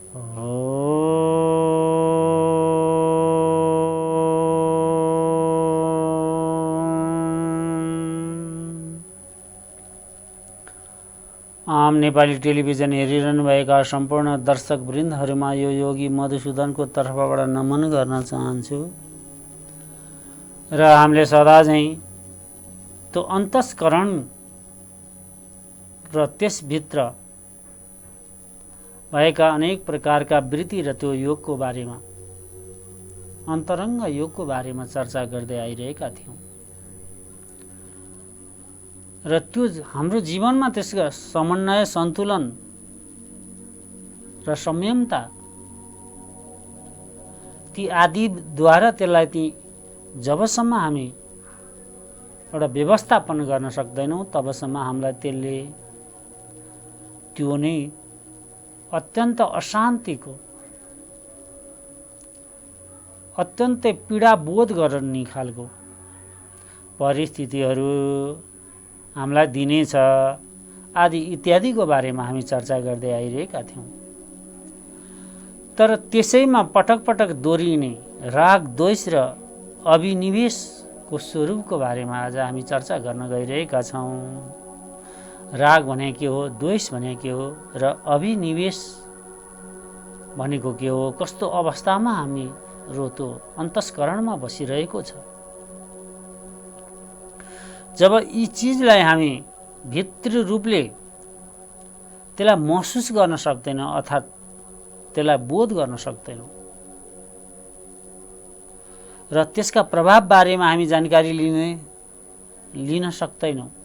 आम Nepali television हेरिरहनु भएका सम्पूर्ण दर्शक वृन्दहरूमा यो योगी मधुसूदनको तर्फबाट नमन गर्न चाहन्छु र हामीले सदा चाहिँ त्यो अन्तस्करण र त्यसभित्र भएका अनेक प्रकारका वृत्ति र त्यो योगको बारेमा अन्तरङ्ग योगको बारेमा चर्चा गर्दै आइरहेका थियौँ र त्यो हाम्रो जीवनमा त्यसका समन्वय सन्तुलन र संयमता ती आदिद्वारा त्यसलाई ती जबसम्म हामी एउटा व्यवस्थापन गर्न सक्दैनौँ तबसम्म हामीलाई त्यसले त्यो नै अत्यन्त अशान्तिको अत्यन्तै पीडाबोध गर्ने खालको परिस्थितिहरू हामीलाई दिनेछ आदि इत्यादिको बारेमा हामी चर्चा गर्दै आइरहेका थियौँ। तर त्यसैमा पटक पटक दोहोरिने राग द्वेष र अभिनिवेशको स्वरूपको बारेमा आज हामी चर्चा गर्न गइरहेका छौँ। राग भने के हो, द्वेष भने के हो र अभिनिवेश भनेको के हो, कस्तो अवस्थामा हामी रोतो अन्तस्करणमा बसिरहेको छ। जब यी चिजलाई हामी भित्री रूपले त्यसलाई महसुस गर्न सक्दैनौँ अर्थात् त्यसलाई बोध गर्न सक्दैनौँ र त्यसका प्रभाव बारेमा हामी जानकारी लिन सक्दैनौँ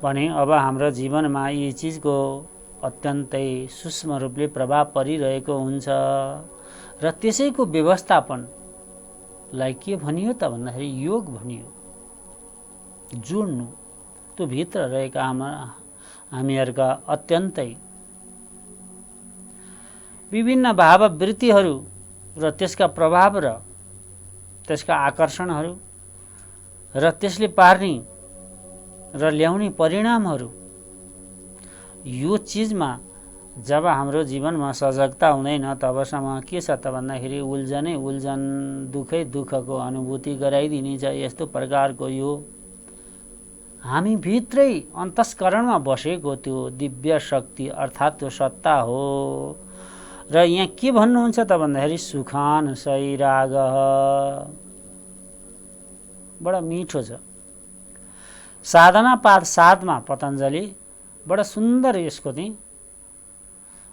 भने अब हाम्रो जीवनमा यी चिजको अत्यन्तै सूक्ष्म रूपले प्रभाव परिरहेको हुन्छ र त्यसैको व्यवस्थापनलाई के भनियो त भन्दाखेरि योग भनियो। जोड्नु त्यो भित्र रहेका हामीहरूका अत्यन्तै विभिन्न भाववृत्तिहरू र त्यसका प्रभाव र त्यसका आकर्षणहरू र त्यसले पार्ने र ल्याउने परिणामहरू यो चिजमा जब हाम्रो जीवनमा सजगता हुँदैन तबसम्म के छ त भन्दाखेरि उल्झनै उल्झन दुःखै दुःखको अनुभूति गराइदिने छ। यस्तो प्रकारको यो हामी भित्रै अन्तस्करणमा बसेको त्यो दिव्य शक्ति अर्थात् त्यो सत्ता हो। र यहाँ के भन्नुहुन्छ त भन्दाखेरि सुखान सैराग बडा मिठो छ। साधना पाद 7 मा पतञ्जलि बडा सुन्दर यसको चाहिँ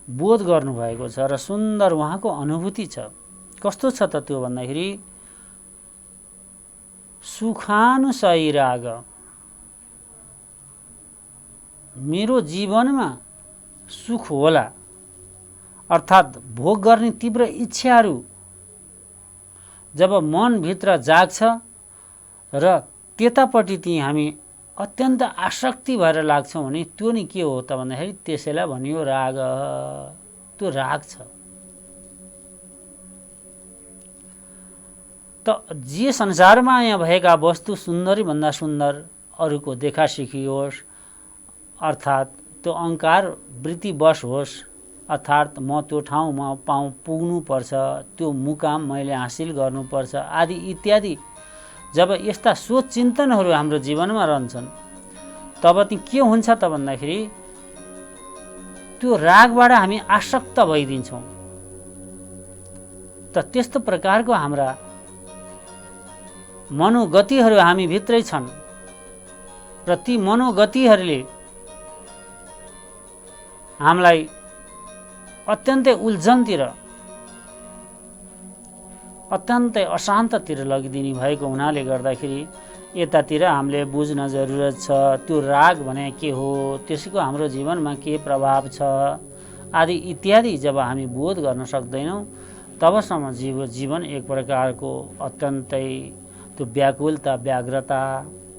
बोध गर्नुभएको छ र सुन्दर उहाँको अनुभूति छ। कस्तो छ त त्यो भन्दाखेरि सुखानुसैराग मेरो जीवनमा सुख होला अर्थात् भोग गर्ने तीव्र इच्छाहरू जब मनभित्र जाग्छ र त्यतापट्टि ती हामी अत्यन्त आसक्ति भएर लाग्छौँ भने त्यो नि के हो त भन्दाखेरि त्यसैलाई भनियो राग। त्यो राग छ। त जे संसारमा यहाँ भएका वस्तु सुन्दरी भन्दा सुन्दर अरूको देखा सिखियोस् अर्थात् त्यो अहङ्कार वृत्तिवश होस् अर्थात् म त्यो ठाउँमा पुग्नुपर्छ त्यो मुकाम मैले हासिल गर्नुपर्छ आदि इत्यादि जब यस्ता सोच चिन्तनहरू हाम्रो जीवनमा रहन्छन् तब ती के हुन्छ त भन्दाखेरि त्यो रागबाट हामी आसक्त भइदिन्छौँ। त त्यस्तो प्रकारको हाम्रा मनोगतिहरू हामी भित्रै छन् र ती मनोगतिहरूले हामीलाई अत्यन्तै उल्झनतिर अत्यन्तै अशान्ततिर लगिदिने भएको हुनाले गर्दाखेरि यतातिर हामीले बुझ्न जरुरत छ त्यो राग भने के हो, त्यसको हाम्रो जीवनमा के प्रभाव छ आदि इत्यादि जब हामी बोध गर्न सक्दैनौँ तबसम्म जीवन एक प्रकारको अत्यन्तै त्यो व्याकुलता व्याग्रता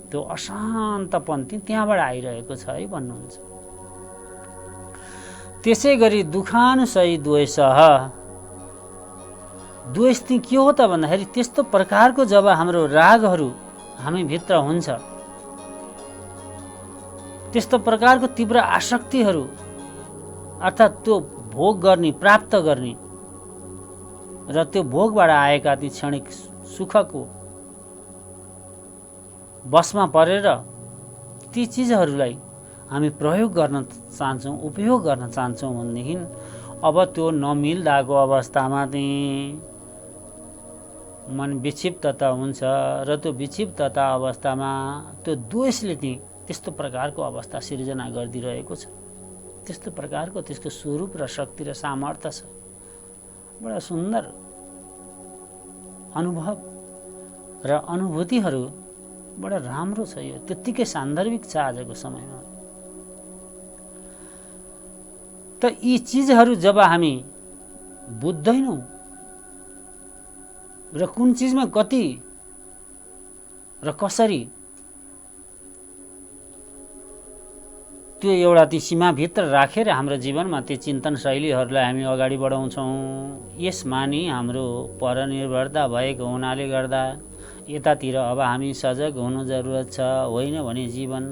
त्यो अशान्तपन त्यहाँबाट आइरहेको छ है भन्नुहुन्छ। त्यसै गरी दुखानुसयी द्वेष द्वेष के हो त भन्दाखेरि त्यस्तो प्रकारको जब हाम्रो रागहरू हामी भित्र हुन्छ त्यस्तो प्रकारको तीव्र आसक्तिहरू अर्थात् त्यो भोग गर्ने, प्राप्त गर्ने र त्यो भोगबाट आएका ती क्षणिक सुखको बसमा परेर ती चिजहरूलाई हामी प्रयोग गर्न चाहन्छौँ, उपयोग गर्न चाहन्छौँ भनेदेखि अब त्यो नमिल्दाको अवस्थामा चाहिँ मन विक्षिप्तता हुन्छ र त्यो विक्षिप्तता अवस्थामा त्यो द्वेषले चाहिँ त्यस्तो प्रकारको अवस्था सिर्जना गरिदिरहेको छ। त्यस्तो प्रकारको त्यसको स्वरूप र शक्ति र सामर्थ्य छ। बडा सुन्दर अनुभव र अनुभूतिहरू बडा राम्रो छ। यो त्यत्तिकै सान्दर्भिक छ आजको समयमा। त यी चिजहरू जब हामी बुझ्दैनौँ र कुन चिजमा कति र कसरी त्यो एउटा ती सीमाभित्र राखेर हाम्रो जीवनमा ती चिन्तन शैलीहरूलाई हामी अगाडि बढाउँछौँ। यसमा नि हाम्रो परनिर्भरता भएको हुनाले गर्दा यतातिर अब हामी सजग हुनु जरुरत छ। होइन भने जीवन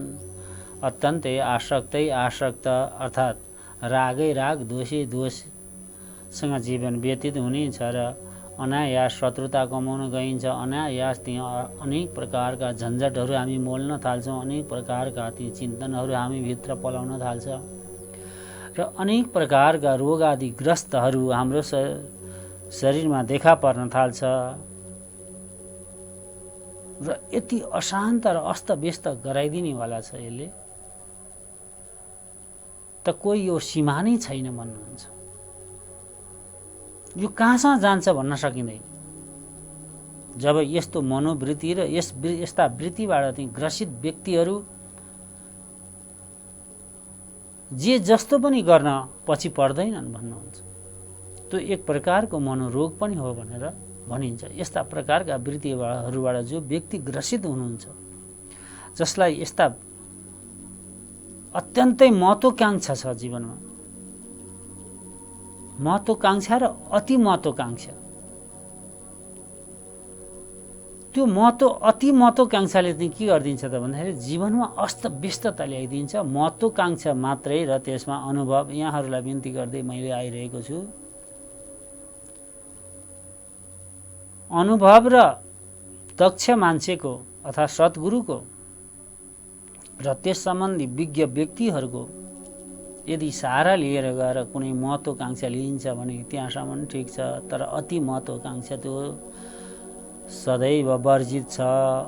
अत्यन्तै आसक्त अर्थात् रागै राग, दोषै दोषसँग जीवन व्यतीत हुनेछ र अनायास शत्रुता कमाउन गइन्छ। अनायास त्यहाँ अनेक प्रकारका झन्झटहरू हामी मोल्न थाल्छौँ। अनेक प्रकारका ती चिन्तनहरू हामी भित्र पलाउन थाल्छ र अनेक प्रकारका रोग आदि ग्रस्तहरू हाम्रो शरीरमा देखा पर्न थाल्छ र यति अशान्त र अस्तव्यस्त गराइदिनेवाला छ यसले। त कोही यो सीमा नै छैन भन्नुहुन्छ। यो कहाँसम्म जान्छ भन्न सकिँदैन। जब यस्तो मनोवृत्ति र यस्ता वृत्तिबाट चाहिँ ग्रसित व्यक्तिहरू जे जस्तो पनि गर्न पछि पर्दैनन् भन्नुहुन्छ। त्यो एक प्रकारको मनोरोग पनि हो भनेर भनिन्छ। यस्ता प्रकारका वृत्तिहरूबाट जो व्यक्ति ग्रसित हुनुहुन्छ, जसलाई यस्ता अत्यन्तै महत्त्वाकांक्षा छ जीवनमा, महत्त्वाकांक्षा र अति महत्त्वाकांक्षा, त्यो अति महत्त्वाकांक्षाले चाहिँ के गरिदिन्छ त भन्दाखेरि जीवनमा अस्तव्यस्तता ल्याइदिन्छ। महत्त्वाकांक्षा मात्रै र त्यसमा अनुभव। यहाँहरूलाई बिन्ती गर्दै मैले आइरहेको छु, अनुभव र दक्ष मान्छेको अथवा सद्गुरुको र त्यस सम्बन्धी विज्ञ व्यक्तिहरूको यदि सहारा लिएर गएर कुनै महत्त्वाकांक्षा लिइन्छ भने त्यहाँसम्म ठिक छ। तर अति महत्त्वाकांक्षा त्यो सदैव वर्जित छ।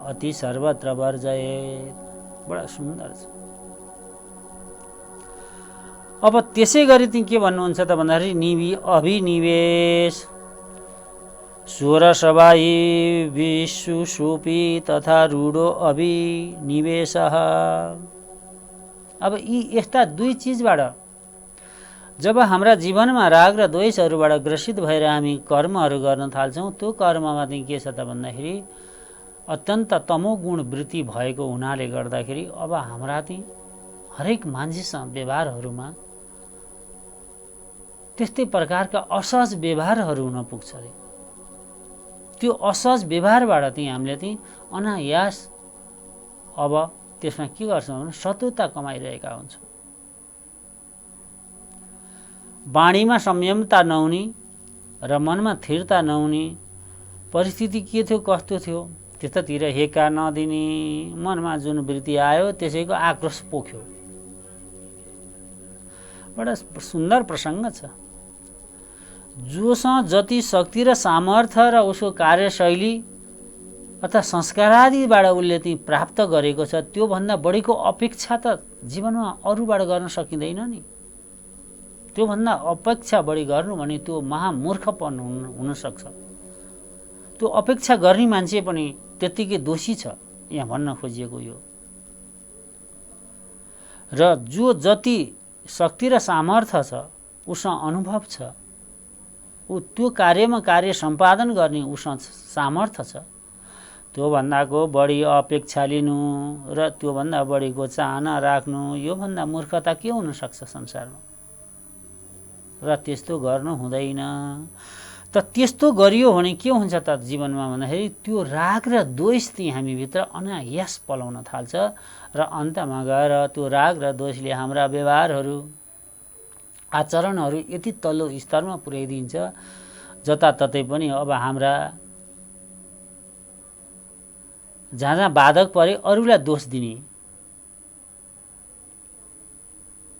अति सर्वत्र वर्जयेत्। बडा सुन्दर छ। अब त्यसै गरी चाहिँ के भन्नुहुन्छ त भन्दाखेरि अभिनिवेश स्वरसवायी विशुषुपी तथा रूढो अभिनिवेशः। अब यी यस्ता दुई चिजबाट जब हाम्रा जीवनमा राग र द्वेषहरूबाट ग्रसित भएर हामी कर्महरू गर्न थाल्छौँ, त्यो कर्ममा चाहिँ के छ त भन्दाखेरि अत्यन्त तमोगुण वृत्ति भएको हुनाले गर्दाखेरि अब हाम्रा चाहिँ हरेक मान्छेसँग व्यवहारहरूमा त्यस्तै प्रकारका असहज व्यवहारहरू हुन पुग्छ अरे। त्यो असहज व्यवहारबाट चाहिँ हामीले चाहिँ अनायास अब त्यसमा के गर्छौँ भने शत्रुता कमाइरहेका हुन्छौँ। वाणीमा संयमता नहुने र मनमा स्थिरता नहुने, परिस्थिति के थियो कस्तो थियो त्यतातिर हेका नदिने, मनमा जुन वृत्ति आयो त्यसैको आक्रोश पोख्यो। बडा सुन्दर प्रसङ्ग छ। जोसँग जति शक्ति र सामर्थ्य र उसको कार्यशैली अथवा संस्कारादिबाट उसले चाहिँ प्राप्त गरेको छ, त्योभन्दा बढीको अपेक्षा त जीवनमा अरूबाट गर्न सकिँदैन नि। त्योभन्दा अपेक्षा बढी गर्नु भने त्यो महामूर्खपन हुनसक्छ। त्यो अपेक्षा गर्ने मान्छे पनि त्यत्तिकै दोषी छ, यहाँ भन्न खोजिएको यो। र जो जति शक्ति र सामर्थ्य छ, उसँग अनुभव छ, ऊ त्यो कार्यमा कार्य सम्पादन गर्ने उसँग सामर्थ्य छ, त्योभन्दाको बढी अपेक्षा लिनु र त्योभन्दा बढीको चाहना राख्नु, योभन्दा मूर्खता के हुन सक्छ संसारमा। र त्यस्तो गर्नु हुँदैन। त त्यस्तो गरियो भने के हुन्छ त जीवनमा भन्दाखेरि त्यो राग र द्वेष चाहिँ हामीभित्र अनायास पलाउन थाल्छ र अन्तमा गएर त्यो राग र द्वेषले हाम्रा व्यवहारहरू, आचरणहरू यति तल्लो स्तरमा पुर्याइदिन्छ जताततै पनि अब हाम्रा जहाँ जहाँ बाधक परे अरूलाई दोष दिने,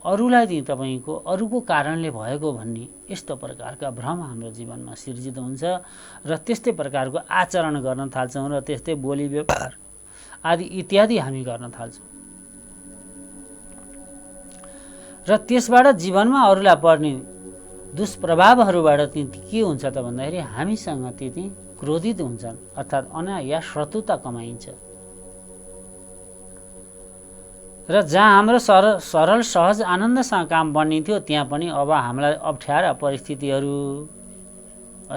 अरूलाई चाहिँ तपाईँको अरूको कारणले भएको भन्ने यस्तो प्रकारका भ्रम हाम्रो जीवनमा सिर्जित हुन्छ र त्यस्तै प्रकारको आचरण गर्न थाल्छौँ र त्यस्तै बोली व्यवहार आदि इत्यादि हामी गर्न थाल्छौँ र त्यसबाट जीवनमा अरूलाई पर्ने दुष्प्रभावहरूबाट के हुन्छ त भन्दाखेरि हामीसँग ती क्रोधित हुन्छन्, अर्थात् अनायास शत्रुता कमाइन्छ र जहाँ हाम्रो सरल सहज आनन्दसँग काम बन्ने थियो त्यहाँ पनि अब हामीलाई अप्ठ्यारा परिस्थितिहरू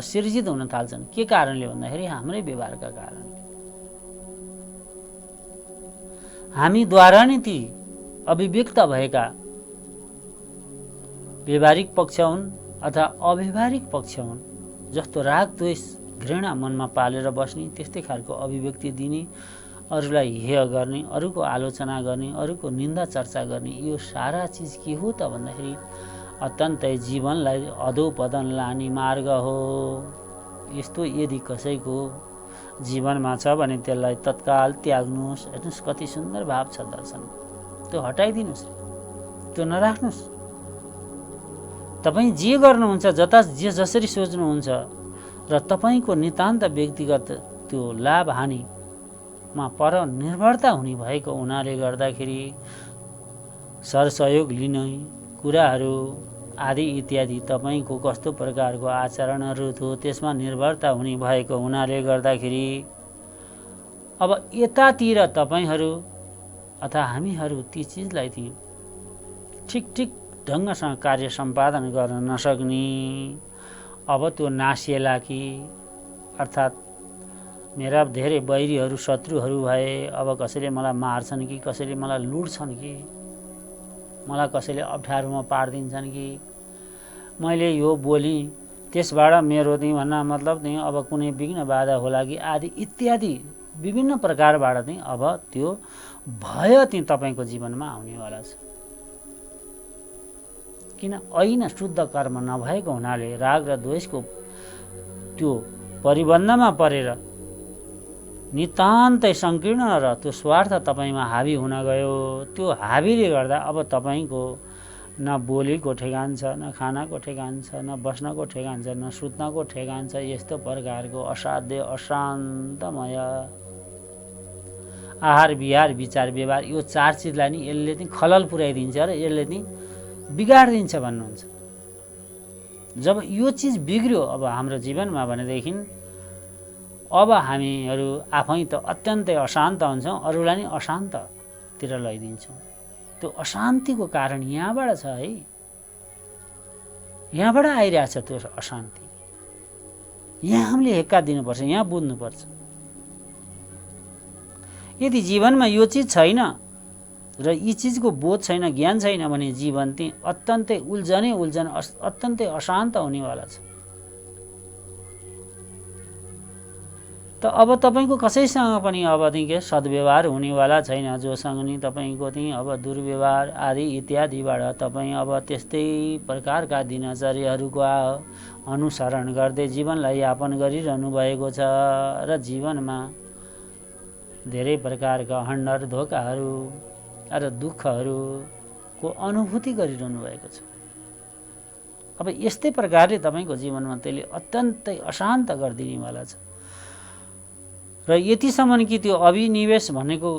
सिर्जित हुन थाल्छन्। के कारणले भन्दाखेरि हाम्रै व्यवहारका कारणले, हामीद्वारा नै ती अभिव्यक्त भएका व्यवहारिक पक्ष हुन् अथवा अव्यवहारिक पक्ष हुन्। जस्तो राग द्वेष घृणा मनमा पालेर बस्ने, त्यस्तै खालको अभिव्यक्ति दिने, अरूलाई हेय गर्ने, अरूको आलोचना गर्ने, अरूको निन्दा चर्चा गर्ने, यो सारा चिज के हो त भन्दाखेरि अत्यन्तै जीवनलाई अधोपतन लाने मार्ग हो। यस्तो यदि कसैको जीवनमा छ भने त्यसलाई तत्काल त्याग्नुहोस्। हेर्नुहोस् कति सुन्दर भाव छ दर्शन, त्यो हटाइदिनुहोस्, त्यो नराख्नुहोस्। तपाईँ जे गर्नुहुन्छ, जसरी सोच्नुहुन्छ र तपाईँको नितान्त व्यक्तिगत त्यो लाभ हानिमा पर निर्भरता हुने भएको हुनाले गर्दाखेरि सरसहयोग लिने कुराहरू आदि इत्यादि तपाईँको कस्तो प्रकारको आचरणहरू थियो त्यसमा निर्भरता हुने भएको हुनाले गर्दाखेरि अब यतातिर तपाईँहरू अथवा हामीहरू ती चिजलाई ठिक ढङ्गसँग कार्य सम्पादन गर्न नसक्ने, अब त्यो नासिएला कि अर्थात् मेरा धेरै बैरीहरू शत्रुहरू भए, अब कसैले मलाई मार्छन् कि कसैले मलाई लुट्छन् कि मलाई कसैले अप्ठ्यारोमा पारिदिन्छन् कि मैले यो बोली त्यसबाट मेरो भन्न मतलब अब कुनै विघ्न बाधा होला कि आदि इत्यादि विभिन्न प्रकारबाट अब त्यो भय तपाईँको जीवनमा आउनेवाला छ। किन ऐन शुद्ध कर्म नभएको हुनाले राग र द्वेषको त्यो परिबन्धमा परेर नितान्तै संकीर्ण र त्यो स्वार्थ तपाईँमा हावी हुन गयो। त्यो हावीले गर्दा अब तपाईँको न बोलीको ठेगान छ, न खानाको ठेगान छ, न बस्नको ठेगान छ, न सुत्नको ठेगान छ। यस्तो प्रकारको असाध्य अशान्तमय आहार विहार विचार व्यवहार यो चार चिजलाई नि यसले खलल पुर्याइदिन्छ र यसले बिगाडिदिन्छ भन्नुहुन्छ। जब यो चिज बिग्रियो अब हाम्रो जीवनमा भनेदेखि अब हामीहरू आफै त अत्यन्तै अशान्त हुन्छौँ, अरूलाई नि अशान्ततिर लैदिन्छौँ। त्यो अशान्तिको कारण यहाँबाट छ है, यहाँबाट आइरहेछ त्यो अशान्ति। यहाँ हामीले हेक्का दिनुपर्छ, यहाँ बुझ्नुपर्छ। यदि जीवनमा यो चिज छैन र यी चिजको बोध छैन, ज्ञान छैन भने जीवन अत्यन्तै उल्झन अत्यन्तै अशान्त हुनेवाला छ। त अब तपाईँको कसैसँग पनि अब के सद्व्यवहार हुनेवाला छैन, जोसँग नि तपाईँको अब दुर्व्यवहार आदि इत्यादिबाट तपाईँ अब त्यस्तै प्रकारका दिनचर्याहरूको अनुसरण गर्दै जीवनलाई यापन गरिरहनु भएको छ र जीवनमा धेरै प्रकारका हन्डर धोकाहरू र दुःखहरूको अनुभूति गरिरहनु भएको छ। अब यस्तै प्रकारले तपाईँको जीवनमा त्यसले अत्यन्तै अशान्त गरिदिनेवाला छ। र यतिसम्म कि त्यो अभिनिवेश भनेको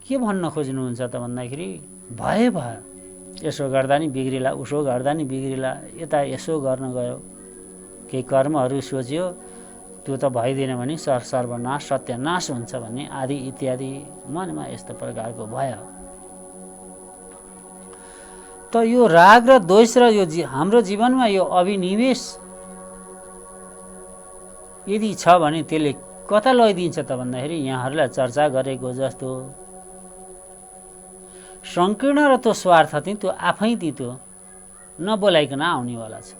के भन्न खोज्नुहुन्छ त भन्दाखेरि भए यसो गर्दा नि बिग्रिला, उसो गर्दा नि बिग्रिला, यता यसो गर्न गयो, केही कर्महरू सोच्यो त्यो त भइदिएन भने सर्वनाश सत्यानाश हुन्छ भन्ने आदि इत्यादि मनमा यस्तो प्रकारको भय। त यो राग र द्वेष र यो हाम्रो जीवनमा यो अभिनिवेश यदि छ भने त्यसले कता लैदिन्छ त भन्दाखेरि यहाँहरूलाई चर्चा गरेको जस्तो संकीर्ण र त्यो स्वार्थ त्यो आफै त्यो नबोलाइकन आउनेवाला छ।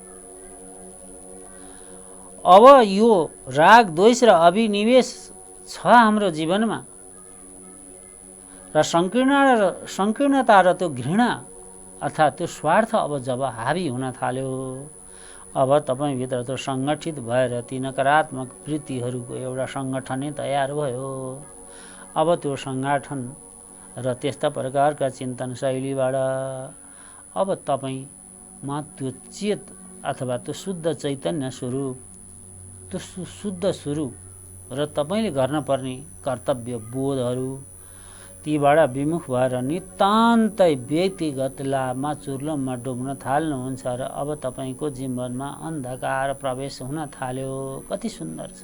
अब यो राग द्वेष र अभिनिवेश छ हाम्रो जीवनमा र संकीर्णता र त्यो घृणा अर्थात् त्यो स्वार्थ अब जब हावी हुन थाल्यो, अब तपाईँभित्र त्यो सङ्गठित भएर ती नकारात्मक वृत्तिहरूको एउटा सङ्गठनै तयार भयो। अब त्यो सङ्गठन र त्यस्ता प्रकारका चिन्तन शैलीबाट अब तपाईँमा त्यो चेत अथवा त्यो शुद्ध चैतन्य स्वरूप, त्यो शुद्ध स्वरूप र तपाईँले गर्नुपर्ने कर्तव्य बोधहरू तीबाट विमुख भएर नितान्तै व्यक्तिगत लाभमा चुर्लममा डुब्न थाल्नुहुन्छ र अब तपाईँको जीवनमा अन्धकार प्रवेश हुन थाल्यो। कति सुन्दर छ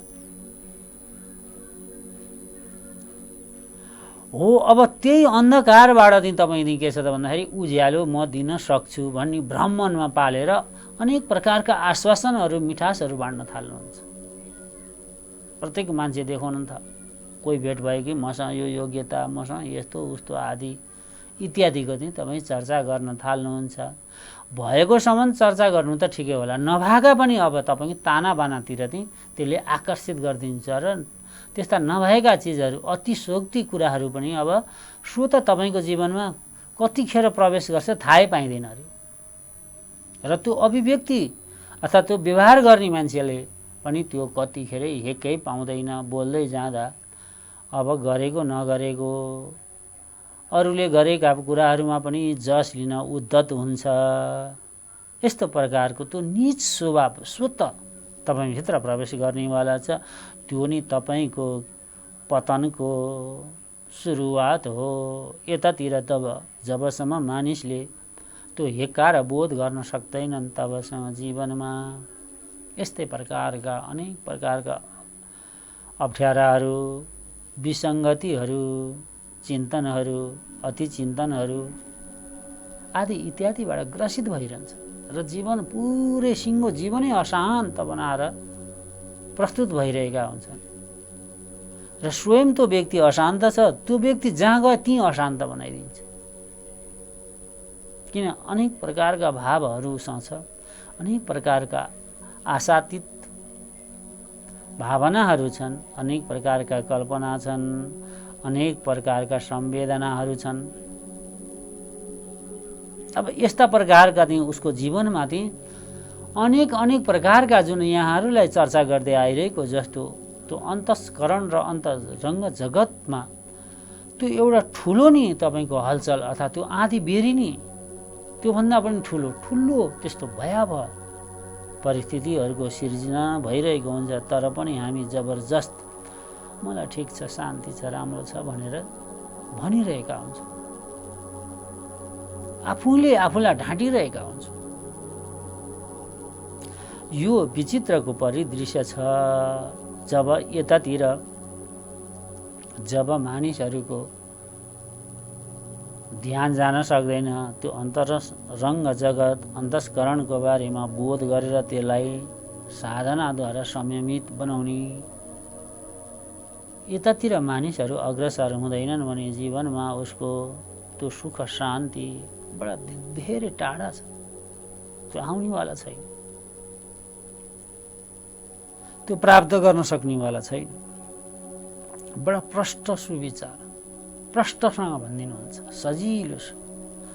हो। अब त्यही अन्धकारबाट चाहिँ तपाईँ के छ त भन्दाखेरि उज्यालो म दिन सक्छु भन्ने भ्रम मनमा पालेर अनेक प्रकारका आश्वासनहरू मिठासहरू बाँड्न थाल्नुहुन्छ। प्रत्येक मान्छे देखाउनु नि त, कोही भेट भयो कि मसँग यो योग्यता, मसँग यस्तो उस्तो आदि इत्यादिको चाहिँ तपाईँ चर्चा गर्न थाल्नुहुन्छ। भएको सम्म चर्चा गर्नु त ठिकै होला, नभएका पनि अब तपाईँको तानाबानातिर चाहिँ त्यसले आकर्षित गरिदिन्छ र त्यस्ता नभएका चिजहरू अतिशोक्ति कुराहरू पनि अब स्वत तपाईँको जीवनमा कतिखेर प्रवेश गर्छ थाहै पाइँदैन अरे। र त्यो अभिव्यक्ति अथवा त्यो व्यवहार गर्ने मान्छेले पनि त्यो कतिखेर हेक्कै पाउँदैन। बोल्दै जाँदा अब गरेको नगरेको, अरूले गरेका कुराहरूमा पनि जस लिन उद्धत हुन्छ। यस्तो प्रकारको त्यो नीच स्वभाव स्वत तपाईँभित्र प्रवेश गर्नेवाला छ। त्यो नि तपाईँको पतनको सुरुवात हो। यतातिर तब जबसम्म मानिसले त्यो हेक्का र बोध गर्न सक्दैनन् तबसम्म जीवनमा यस्तै प्रकारका अनेक प्रकारका अप्ठ्याराहरू, विसङ्गतिहरू, चिन्तनहरू, अतिचिन्तनहरू आदि इत्यादिबाट ग्रसित भइरहन्छ र जीवन पुरै सिङ्गो जीवनै अशान्त बनाएर प्रस्तुत भइरहेका हुन्छन्। र स्वयं त्यो व्यक्ति अशान्त छ, त्यो व्यक्ति जहाँ गए त्यहीँ अशान्त बनाइदिन्छ। किन अनेक प्रकारका भावहरूसँग छ, अनेक प्रकारका आशातीत भावनाहरू छन्, अनेक प्रकारका कल्पना छन्, अनेक प्रकारका संवेदनाहरू छन्। अब यस्ता प्रकारका चाहिँ उसको जीवनमा चाहिँ अनेक अनेक प्रकारका जुन यहाँहरूलाई चर्चा गर्दै आइरहेको जस्तो त्यो अन्तस्करण र अन्तरङ्ग जगतमा त्यो एउटा ठुलो नि तपाईँको हलचल अथवा त्यो आधी बेरी नि त्योभन्दा पनि ठुलो त्यस्तो भयावह परिस्थितिहरूको सिर्जना भइरहेको हुन्छ। तर पनि हामी जबरजस्त मलाई ठिक छ, शान्ति छ, राम्रो छ भनेर भनिरहेका हुन्छ, आफूले आफूलाई ढाँटिरहेका हुन्छ। यो विचित्रको परिदृश्य छ। जब यतातिर जब मानिसहरूको ध्यान जान सक्दैन, त्यो अन्तरङ्ग जगत अन्तस्करणको बारेमा बोध गरेर त्यसलाई साधनाद्वारा संयमित बनाउने, यतातिर मानिसहरू अग्रसर हुँदैनन् भने जीवनमा उसको त्यो सुख शान्ति बडा धेरै टाढा छ, त्यो आउनेवाला छैन, त्यो प्राप्त गर्न सक्नेवाला छैन। बडा प्रष्ट सुविचार प्रष्टसँग भनिदिनुहुन्छ, सजिलो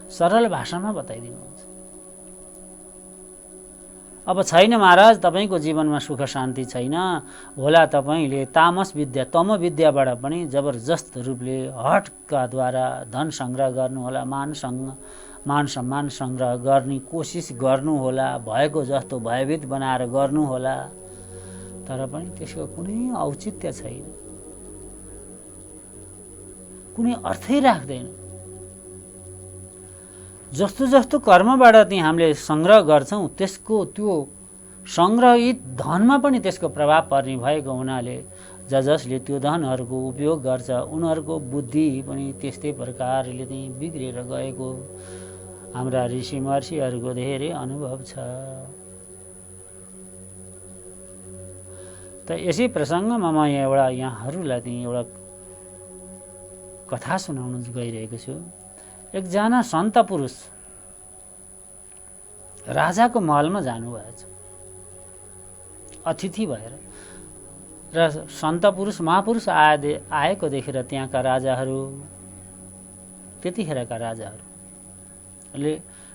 सरल भाषामा बताइदिनुहुन्छ। अब छैन महाराज तपाईँको जीवनमा सुख शान्ति छैन होला, तपाईँले तामस विद्या तम विद्याबाट पनि जबरजस्त रूपले हठकाद्वारा धन सङ्ग्रह गर्नुहोला, मान सम्मान सङ्ग्रह गर्ने कोसिस गर्नुहोला, भएको जस्तो भयभीत बनाएर गर्नुहोला, तर पनि त्यसको कुनै औचित्य छैन, कुनै अर्थै राख्दैन। जस्तो जस्तो कर्मबाट चाहिँ हामीले सङ्ग्रह गर्छौँ त्यसको त्यो सङ्ग्रहित धनमा पनि त्यसको प्रभाव पर्ने भएको हुनाले जसले त्यो धनहरूको उपयोग गर्छ उनीहरूको बुद्धि पनि त्यस्तै प्रकारले चाहिँ बिग्रेर गएको हाम्रा ऋषि महर्षिहरूको धेरै अनुभव छ। त यसै प्रसङ्गमा म यहाँहरूलाई चाहिँ एउटा कथा सुनाउन गइरहेको छु। एकजना सन्त पुरुष राजाको महलमा जानुभएछ अतिथि भएर, र सन्त पुरुष महापुरुष आएको देखेर त्यहाँका राजाहरू, त्यतिखेरका राजाहरूले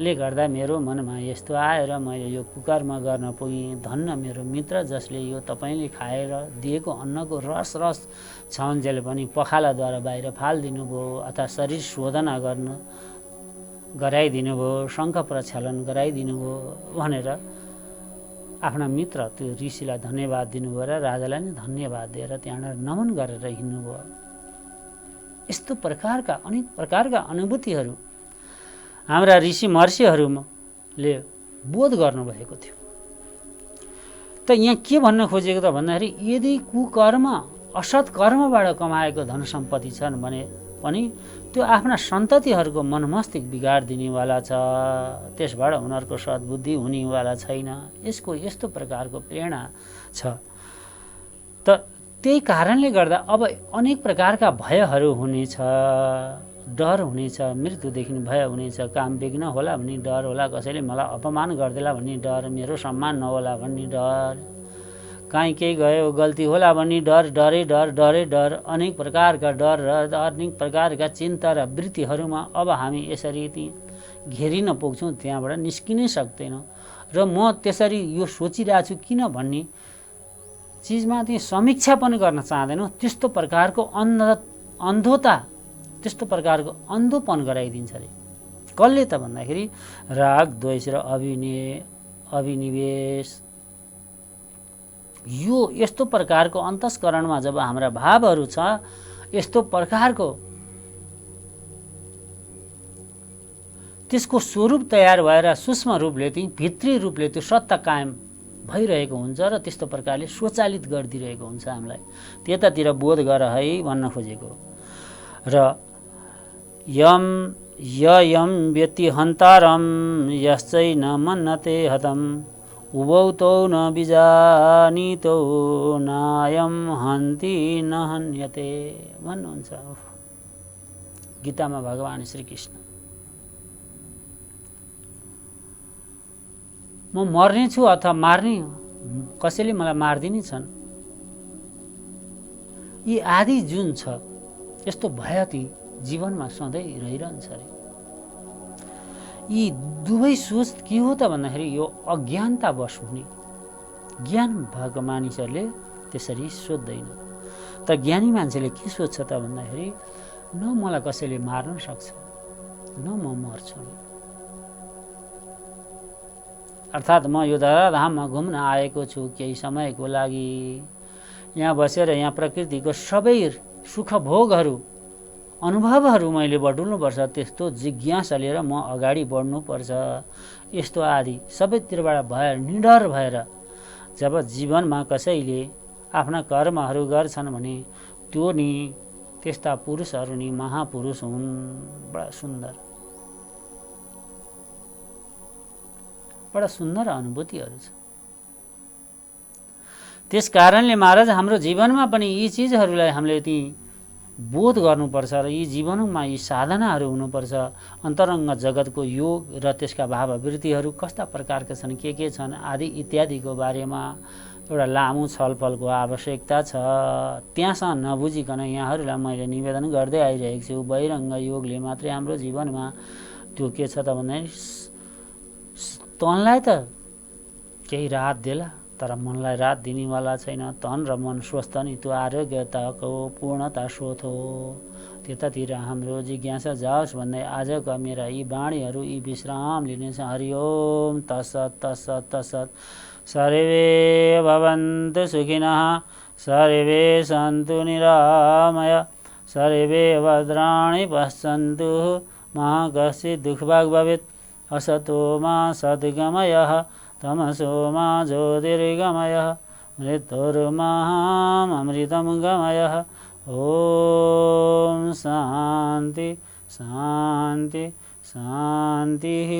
ले गर्दा मेरो मनमा यस्तो आएर मैले यो कुकर्म गर्न पुगेँ। धन्न मेरो मित्र जसले यो तपाईँले खाएर दिएको अन्नको रस छाउन्जेल पनि पखालाद्वारा बाहिर फालिदिनु भयो अथवा शरीर शोधना गराइदिनु भयो, शङ्ख प्रक्षालन गराइदिनु भयो भनेर आफ्ना मित्र त्यो ऋषिलाई धन्यवाद दिनुभयो र राजालाई नै धन्यवाद दिएर त्यहाँबाट नमन गरेर हिँड्नुभयो। यस्तो प्रकारका अनेक प्रकारका अनुभूतिहरू हाम्रा ऋषि महर्षिहरूले बोध गर्नुभएको थियो। त यहाँ के भन्न खोजेको त भन्दाखेरि यदि कुकर्म असत् कर्मबाट कमाएको धन सम्पत्ति छन् भने पनि त्यो आफ्ना सन्ततिहरूको मनमस्तिष्क बिगाडिदिनेवाला छ, त्यसबाट उनीहरूको सद्बुद्धि हुनेवाला छैन। यसको यस्तो प्रकारको प्रेरणा छ। त त्यही कारणले गर्दा अब अनेक प्रकारका भयहरू हुनेछ, डर हुनेछ, मृत्युदेखि भय हुनेछ, काम विघ्न होला भन्ने डर होला, कसैले मलाई अपमान गरिदेला भन्ने डर, मेरो सम्मान नहोला भन्ने डर, काहीँ केही गयो गल्ती होला भन्ने डर, डरै डर, अनेक प्रकारका डर र अनेक प्रकारका चिन्ता र वृत्तिहरूमा अब हामी यसरी ती घेरिन पुग्छौँ, त्यहाँबाट निस्किनै सक्दैनौँ। र म त्यसरी यो सोचिरहेको छु किन भन्ने चिजमा ती समीक्षा पनि गर्न चाहँदैनौँ। त्यस्तो प्रकारको अन्धोता, त्यस्तो प्रकारको अन्धोपन गराइदिन्छ अरे। कसले त भन्दाखेरि राग द्वेष र अभिनिवेश, यो यस्तो प्रकारको अन्तस्करणमा जब हाम्रा भावहरू छ, यस्तो प्रकारको त्यसको स्वरूप तयार भएर सूक्ष्म रूपले चाहिँ भित्री रूपले त्यो सत्ता कायम भइरहेको हुन्छ र त्यस्तो प्रकारले स्वचालित गरिदिरहेको हुन्छ हामीलाई। त्यतातिर बोध गर है भन्न खोजेको। र यम व्यति हन्तारम यश्चैन मन्नते हतम उभौतौ न बिजानीतौ नायम हन्ति न हन्यते भन्नुहुन्छ गीतामा भगवान श्रीकृष्ण। म मर्ने छु अथवा मार्ने, कसैले मलाई मार्दिने छन्, यी आदि जुन छ यस्तो भय ती जीवनमा सधैँ रहिरहन्छ अरे। यी दुवै सोच के हो त भन्दाखेरि यो अज्ञानतावश हुने। ज्ञान भएको मानिसहरूले त्यसरी सोच्दैन। तर ज्ञानी मान्छेले के सोच्छ त भन्दाखेरि न मलाई कसैले मार्न सक्छ, न म मर्छु। अर्थात् म यो धराधाममा घुम्न आएको छु केही समयको लागि, यहाँ बसेर यहाँ प्रकृतिको सबै सुख भोगहरू अनुभवहरू मैले बटुल्नुपर्छ, त्यस्तो जिज्ञासा लिएर म अगाडि बढ्नुपर्छ। यस्तो आदि सबैतिरबाट भएर निडर भएर जब जीवनमा कसैले आफ्ना कर्महरू गर्छन् भने त्यो नि त्यस्ता पुरुषहरू नि महापुरुष हुन्। बडा सुन्दर अनुभूतिहरू छ। त्यस कारणले महाराज हाम्रो जीवनमा पनि यी चिजहरूलाई हामीले ती बोध गर्नुपर्छ र यी जीवनमा यी साधनाहरू हुनुपर्छ। अन्तरङ्ग जगतको योग र त्यसका भाववृत्तिहरू कस्ता प्रकारका छन्, के छन् आदि इत्यादिको बारेमा एउटा लामो छलफलको आवश्यकता छ। त्यहाँसम्म नबुझिकन यहाँहरूलाई मैले निवेदन गर्दै आइरहेको छु। बहिरङ्ग योगले मात्रै हाम्रो जीवनमा त्यो के छ त भन्दाखेरि तनलाई त केही राहत देला, तर मनलाई राहत दिनेवाला छैन। तन र मन स्वस्थ नि त्यो आरोग्यताको पूर्णता स्रोत हो। त्यतातिर हाम्रो जिज्ञासा जाओस् भन्दै आजका मेरा यी वाणीहरू यी विश्राम लिनेछ। हरिओम तत्सत् तत्सत् तत्सत्। सर्वे भवन्तु सुखिनः, सर्वे सन्तु निरामय, सर्वे भद्राणि पश्यन्तु, मा कश्चित् दुःखभाग् भवेत्। असतो मा सद्गमयः, तमसो मा ज्योतिर्गमयः, मृत्युर्मामृतं गमयः। ओम शान्ति शान्ति शान्तिः।